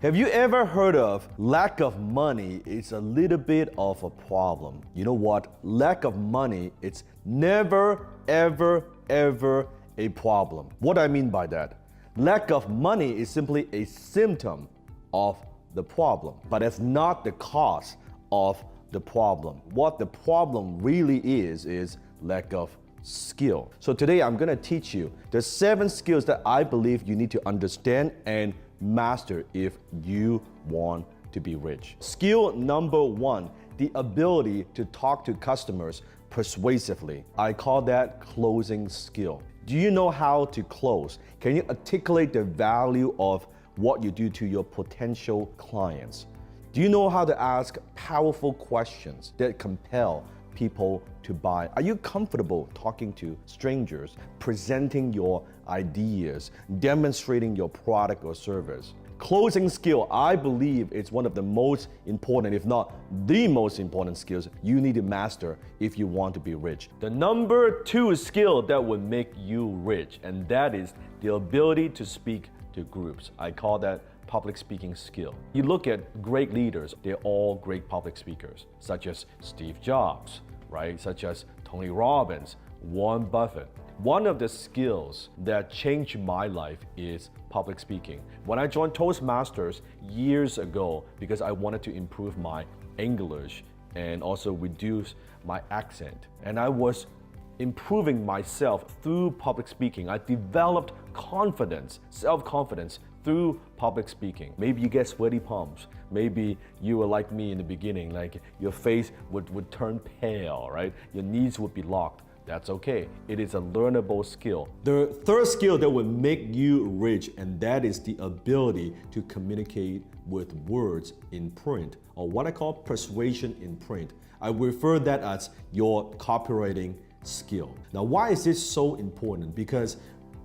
Have you ever heard of lack of money is a little bit of a problem? You know what? Lack of money, it's never, ever, ever a problem. What do I mean by that? Lack of money is simply a symptom of the problem, but it's not the cause of the problem. What the problem really is lack of skill. So today I'm going to teach you the 7 skills that I believe you need to understand and master if you want to be rich. Skill number 1, the ability to talk to customers persuasively. I call that closing skill. Do you know how to close? Can you articulate the value of what you do to your potential clients? Do you know how to ask powerful questions that compel people to buy? Are you comfortable talking to strangers, presenting your ideas, demonstrating your product or service? Closing skill, I believe, is one of the most important, if not the most important skills you need to master if you want to be rich. The number 2 skill that would make you rich, and that is the ability to speak to groups. I call that public speaking skill. You look at great leaders, they're all great public speakers, such as Steve Jobs, right? Such as Tony Robbins, Warren Buffett. One of the skills that changed my life is public speaking. When I joined Toastmasters years ago, because I wanted to improve my English and also reduce my accent, and I was improving myself through public speaking. I developed confidence, self-confidence through public speaking. Maybe you get sweaty palms. Maybe you were like me in the beginning, like your face would turn pale, right? Your knees would be locked. That's okay. It is a learnable skill. The 3rd skill that will make you rich, and that is the ability to communicate with words in print, or what I call persuasion in print. I refer that as your copywriting skill. Now, why is this so important? Because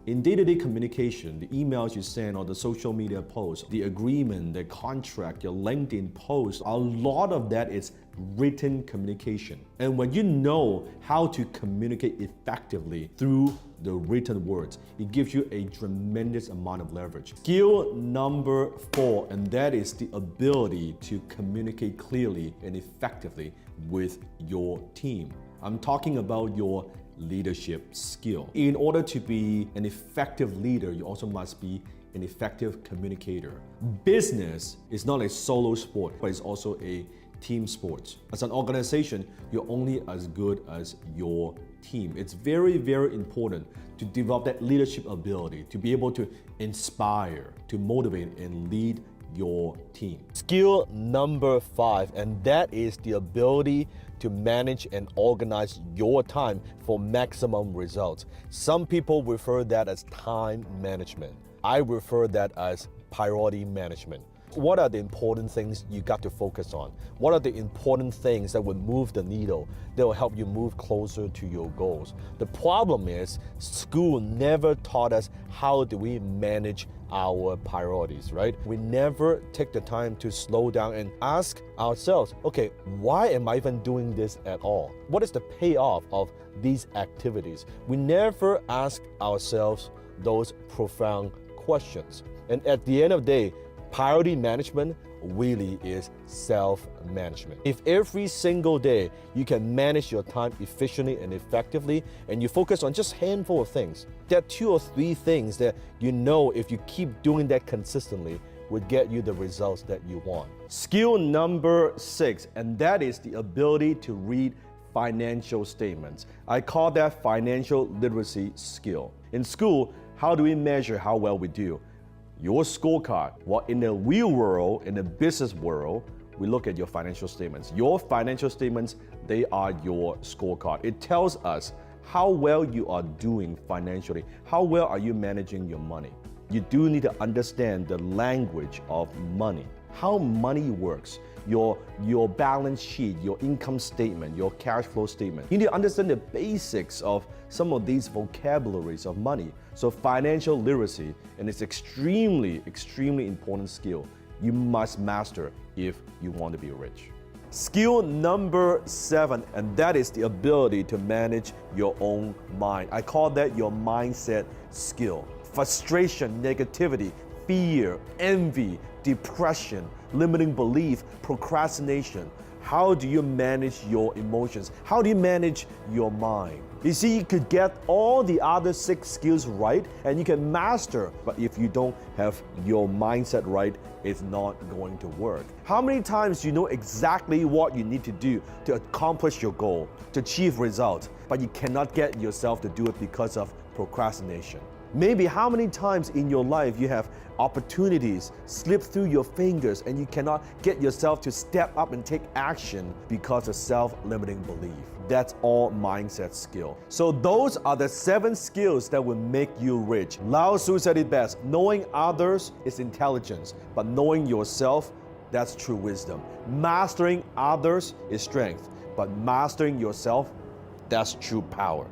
in day-to-day communication, the emails you send or the social media posts, the agreement, the contract, your LinkedIn post, a lot of that is written communication. And when you know how to communicate effectively through the written words, it gives you a tremendous amount of leverage. Skill number 4, and that is the ability to communicate clearly and effectively with your team. I'm talking about your leadership skill. In order to be an effective leader, you also must be an effective communicator. Business is not a solo sport, but it's also a team sport. As an organization, you're only as good as your team. It's very, very important to develop that leadership ability, to be able to inspire, to motivate, and lead your team. Skill number 5, and that is the ability to manage and organize your time for maximum results. Some people refer that as time management. I refer that as priority management. What are the important things you got to focus on? What are the important things that will move the needle, that will help you move closer to your goals? The problem is, school never taught us how do we manage our priorities, right? We never take the time to slow down and ask ourselves, okay, why am I even doing this at all? What is the payoff of these activities? We never ask ourselves those profound questions. And at the end of the day, priority management really is self-management. If every single day you can manage your time efficiently and effectively, and you focus on just a handful of things, there are 2 or 3 things that you know if you keep doing that consistently would get you the results that you want. Skill number 6, and that is the ability to read financial statements. I call that financial literacy skill. In school, how do we measure how well we do? Your scorecard. Well, in the real world, in the business world, we look at your financial statements. Your financial statements, they are your scorecard. It tells us how well you are doing financially. How well are you managing your money? You do need to understand the language of money, how money works, your balance sheet, your income statement, your cash flow statement. You need to understand the basics of some of these vocabularies of money. So financial literacy, and it's extremely, extremely important skill you must master if you want to be rich. Skill number 7, and that is the ability to manage your own mind. I call that your mindset skill. Frustration, negativity, fear, envy, depression, limiting belief, procrastination. How do you manage your emotions? How do you manage your mind? You see, you could get all the other 6 skills right and you can master, but if you don't have your mindset right, it's not going to work. How many times do you know exactly what you need to do to accomplish your goal, to achieve results, but you cannot get yourself to do it because of procrastination? Maybe how many times in your life you have opportunities slip through your fingers and you cannot get yourself to step up and take action because of self-limiting belief. That's all mindset skill. So those are the 7 skills that will make you rich. Lao Tzu said it best, knowing others is intelligence, but knowing yourself, that's true wisdom. Mastering others is strength, but mastering yourself, that's true power.